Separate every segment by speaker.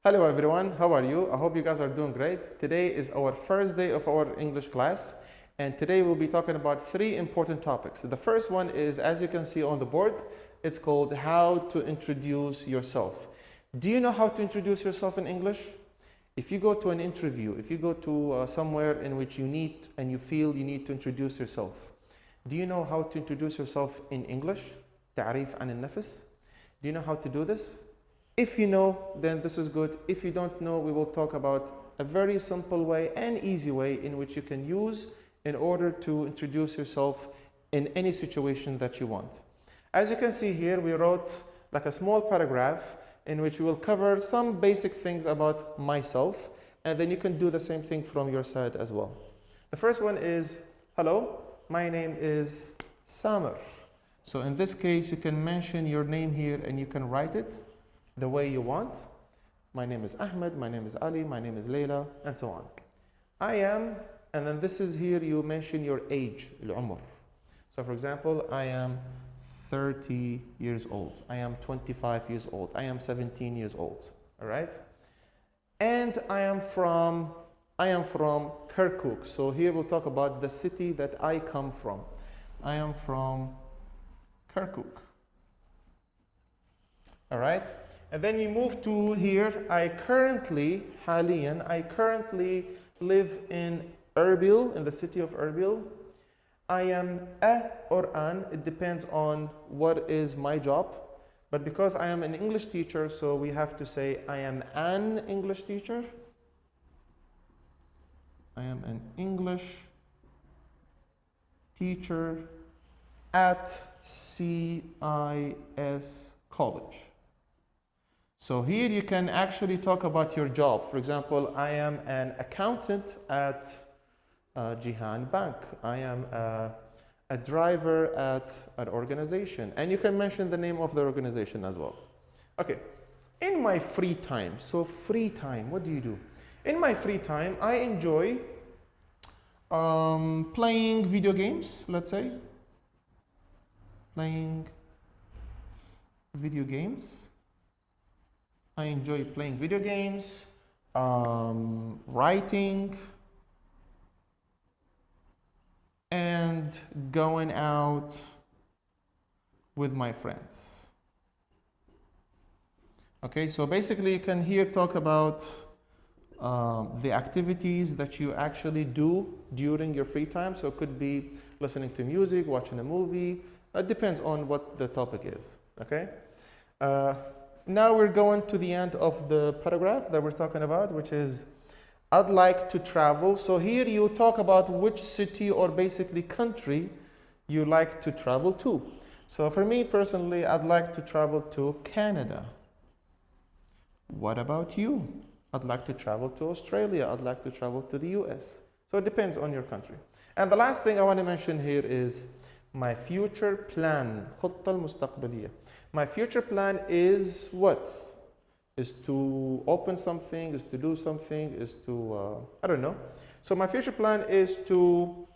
Speaker 1: Hello everyone, how are you? I hope you guys are doing great. Today is our first day of our English class, and today we'll be talking about three important topics. The first one is, as you can see on the board, it's called how to introduce yourself. Do you know how to introduce yourself in English? If you go to an interview, if you go to somewhere in which you need and you feel you need to introduce yourself, do you know how to introduce yourself in English? تعريف عن النفس. Do you know how to do this? If you know, then this is good. If you don't know, we will talk about a very simple way and easy way in which you can use in order to introduce yourself in any situation that you want. As you can see here, we wrote like a small paragraph in which we will cover some basic things about myself, and then you can do the same thing from your side as well. The first one is, hello, my name is Samer. So in this case, you can mention your name here and you can write it the way you want. My name is Ahmed, my name is Ali, my name is Leila, and so on. I am, and then this is here, you mention your age, العمر. So for example, I am 30 years old. I am 25 years old. I am 17 years old. All right? And I am from Kirkuk. So here we'll talk about the city that I come from. I am from Kirkuk. All right? And then you move to here. I currently live in Erbil, in the city of Erbil. I am a or an, it depends on what is my job. But because I am an English teacher, so we have to say I am an English teacher. I am an English teacher at CIS College. So here you can actually talk about your job. For example, I am an accountant at Jihan Bank. I am a driver at an organization. And you can mention the name of the organization as well. Okay, in my free time, so free time, what do you do? In my free time, I enjoy playing video games, let's say. Playing video games. I enjoy playing video games, writing, and going out with my friends. Okay, so basically you can here talk about the activities that you actually do during your free time. So it could be listening to music, watching a movie. It depends on what the topic is, okay? Now we're going to the end of the paragraph that we're talking about, which is, I'd like to travel. So here you talk about which city or basically country you like to travel to. So for me personally, I'd like to travel to Canada. What about you? I'd like to travel to Australia. I'd like to travel to the US. So it depends on your country. And the last thing I want to mention here is my future plan. خطة المستقبلية. My future plan is what? Is to open something, is to do something, is to, I don't know. So my future plan is to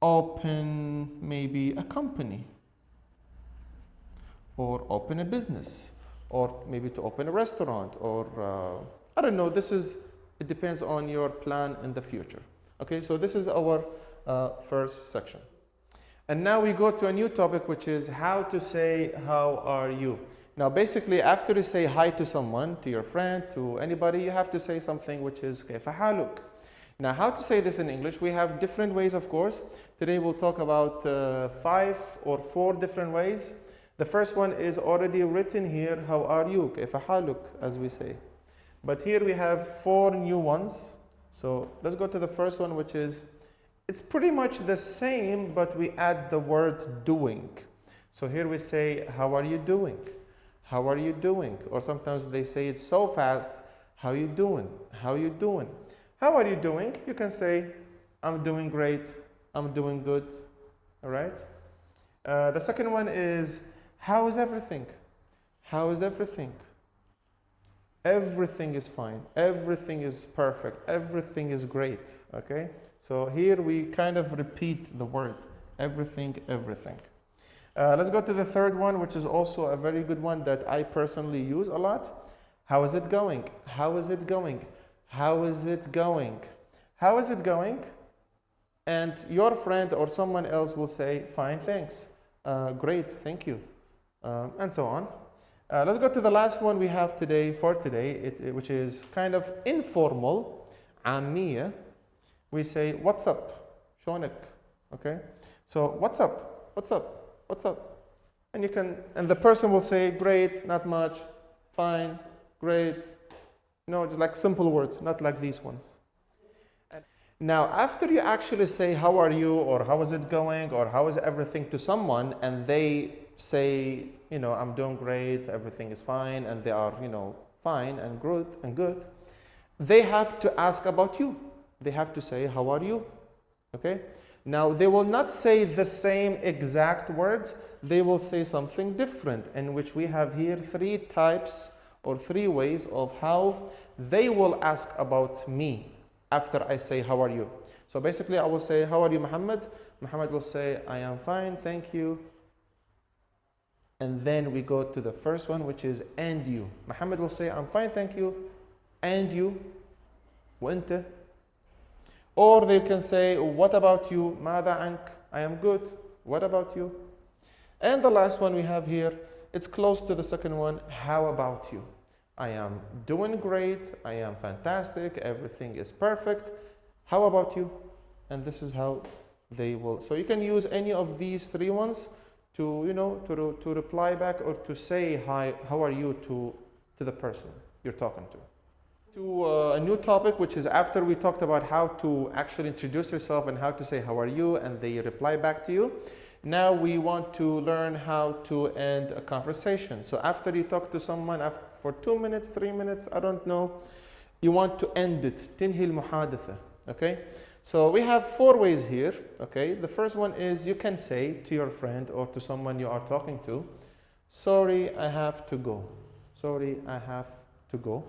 Speaker 1: open maybe a company, or open a business, or maybe to open a restaurant, or I don't know. It depends on your plan in the future. Okay, so this is our first section. And now we go to a new topic, which is how to say, how are you? Now, basically, after you say hi to someone, to your friend, to anybody, you have to say something which is كيف حالك. Now, how to say this in English? We have different ways, of course. Today we'll talk about 5 or 4 different ways. The first one is already written here, how are you? كيف حالك, as we say. But here we have 4 new ones. So let's go to the first one, which is, it's pretty much the same, but we add the word doing. So here we say, how are you doing? How are you doing? Or sometimes they say it so fast, how you doing? How you doing? How are you doing? You can say, I'm doing great. I'm doing good. All right? The second one is, how is everything? How is everything? Everything is fine. Everything is perfect. Everything is great. Okay? So here we kind of repeat the word, everything, everything. Let's go to the third one, which is also a very good one that I personally use a lot. How is it going? How is it going? How is it going? How is it going? And your friend or someone else will say, fine, thanks. Great, thank you. And so on. Let's go to the last one we have today for today, which is kind of informal, عامية. We say, what's up? شلونك? Okay? So, what's up? What's up? What's up? And the person will say, great, not much, fine, great. Just like simple words, not like these ones. Now, after you actually say, how are you, or how is it going, or how is everything to someone, and they say, I'm doing great, everything is fine, and they are, fine and good, they have to ask about you. They have to say, how are you? Okay? Now, they will not say the same exact words. They will say something different, in which we have here 3 types or 3 ways of how they will ask about me after I say, how are you? So basically, I will say, how are you, Muhammad? Muhammad will say, I am fine, thank you. And then we go to the first one, which is, and you. Muhammad will say, I'm fine, thank you. And you? وأنت? Or they can say, what about you? ماذا عنك? I am good. What about you? And the last one we have here, it's close to the second one. How about you? I am doing great. I am fantastic. Everything is perfect. How about you? And this is how they will. So you can use any of these 3 ones to, to reply back or to say hi, how are you to the person you're talking to. To a new topic, which is after we talked about how to actually introduce yourself and how to say how are you, and they reply back to you. Now we want to learn how to end a conversation. So after you talk to someone for 2 minutes, 3 minutes, I don't know, you want to end it. تنهي المحادثة. Okay? So we have 4 ways here. Okay? The first one is you can say to your friend or to someone you are talking to, sorry, I have to go. Sorry, I have to go.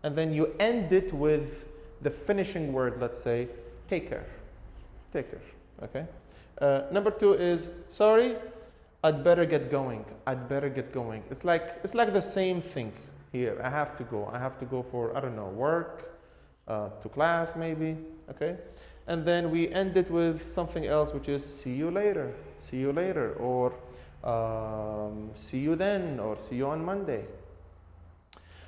Speaker 1: And then you end it with the finishing word, let's say, take care. Take care. Okay? Number 2 is, sorry, I'd better get going. I'd better get going. It's like the same thing here. I have to go. I have to go for, I don't know, work, to class maybe. Okay? And then we end it with something else, which is see you later. See you later. Or see you then. Or see you on Monday.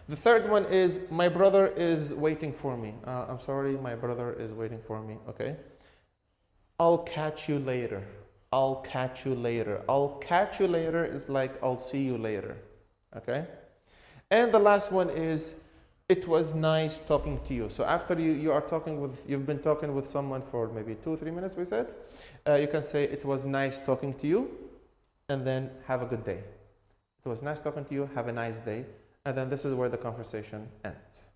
Speaker 1: The third one is, my brother is waiting for me. I'm sorry, my brother is waiting for me. Okay? I'll catch you later. I'll catch you later. I'll catch you later is like I'll see you later. Okay? And the last one is, it was nice talking to you. So after you've been talking with someone for maybe 2-3 minutes, we said, you can say, it was nice talking to you, and then have a good day. It was nice talking to you, have a nice day. And then this is where the conversation ends.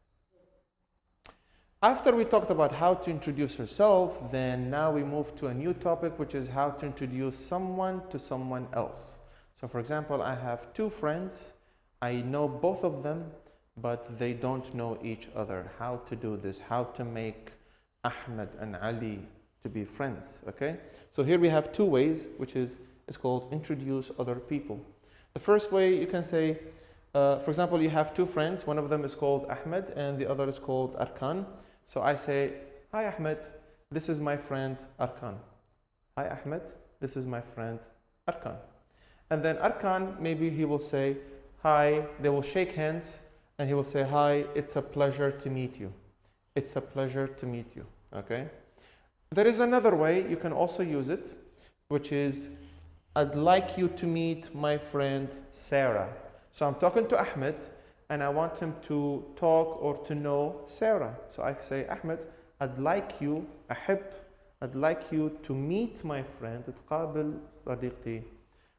Speaker 1: After we talked about how to introduce yourself, then now we move to a new topic, which is how to introduce someone to someone else. So for example, I have 2 friends. I know both of them, but they don't know each other. How to do this? How to make Ahmed and Ali to be friends, okay? So here we have 2 ways, which is, it's called introduce other people. The first way you can say, for example, you have 2 friends. One of them is called Ahmed and the other is called Arkan. So I say, hi Ahmed, this is my friend Arkan. Hi Ahmed, this is my friend Arkan. And then Arkan, maybe he will say, hi, they will shake hands and he will say, hi, it's a pleasure to meet you. It's a pleasure to meet you, okay? There is another way you can also use it, which is, I'd like you to meet my friend Sarah. So I'm talking to Ahmed and I want him to talk or to know Sarah. So I say, Ahmed, I'd like you to meet my friend, تقابل صديقتي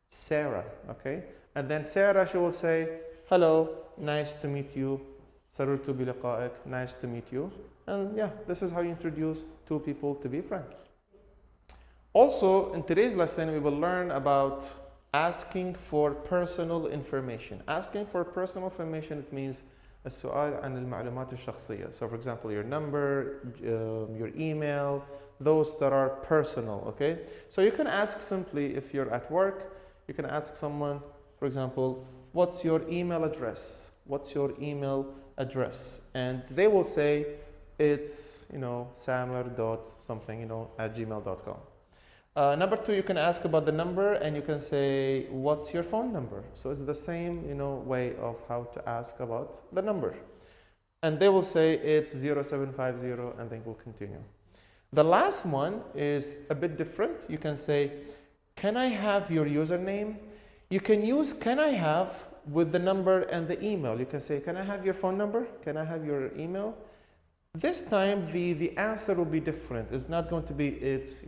Speaker 1: Sarah, okay? And then Sarah, she will say, hello, nice to meet you. سررت بلقائك, nice to meet you. And yeah, this is how you introduce 2 people to be friends. Also, in today's lesson, we will learn about asking for personal information. Asking for personal information, it means السؤال عن المعلومات الشخصية. So for example, your number, your email, those that are personal, okay? So you can ask simply, if you're at work, you can ask someone, for example, what's your email address? what's your email address? And they will say it's, samer dot something, at gmail.com. Number 2, you can ask about the number and you can say, what's your phone number? So it's the same, way of how to ask about the number. And they will say it's 0750 and then we'll continue. The last one is a bit different. You can say, can I have your username? You can use can I have with the number and the email. You can say, can I have your phone number? Can I have your email? This time the answer will be different. It's not going to be it's,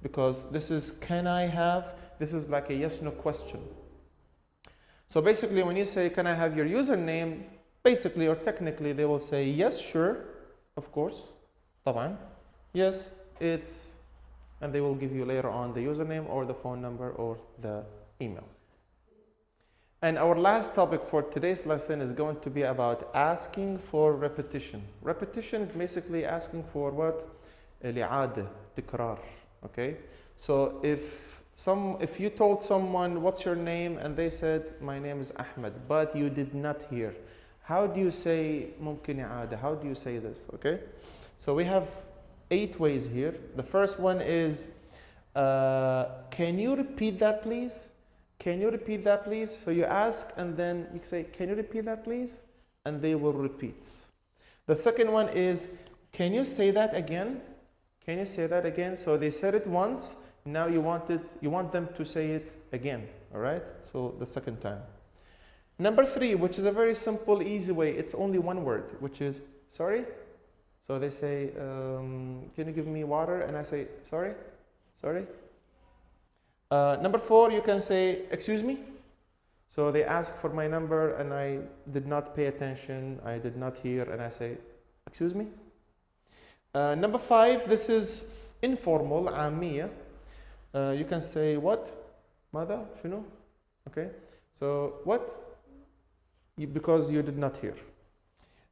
Speaker 1: because this is can I have, this is like a yes no question. So basically when you say can I have your username, basically or technically they will say yes, sure, of course, طبعا, yes, it's, and they will give you later on the username or the phone number or the email. And our last topic for today's lesson is going to be about asking for repetition. Repetition is basically asking for what? الإعادة, تكرار. Okay? So if you told someone what's your name and they said my name is Ahmed, but you did not hear, how do you say ممكن إعادة? How do you say this? Okay? So we have 8 ways here. The first one is can you repeat that please? Can you repeat that please? So you ask and then you say, can you repeat that please? And they will repeat. The second one is, can you say that again? Can you say that again? So they said it once, now you want them to say it again, all right? So the second time. Number 3, which is a very simple, easy way, it's only one word, which is sorry. So they say, can you give me water? And I say, sorry, sorry. Number 4, you can say, excuse me. So they ask for my number and I did not pay attention, I did not hear, and I say, excuse me. Number 5, this is informal, عامية. You can say, what? ماذا? شنو? Okay. So, what? Because you did not hear.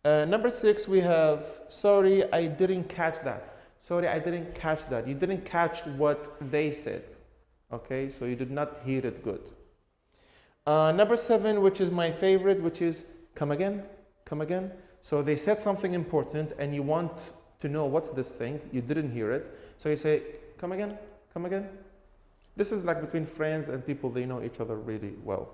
Speaker 1: Number 6, we have, sorry, I didn't catch that. Sorry, I didn't catch that. You didn't catch what they said. Okay, so you did not hear it good. Number 7, which is my favorite, which is come again, come again. So they said something important and you want to know what's this thing, you didn't hear it. So you say, come again, come again. This is like between friends and people, they know each other really well.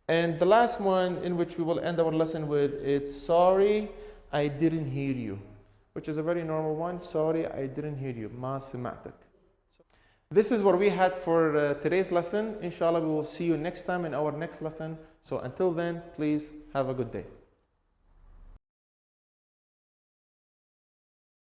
Speaker 1: And the last one in which we will end our lesson with, it's sorry, I didn't hear you, which is a very normal one. Sorry, I didn't hear you. ما سمعتك. This is what we had for today's lesson. Inshallah, we will see you next time in our next lesson. So until then, please have a good day.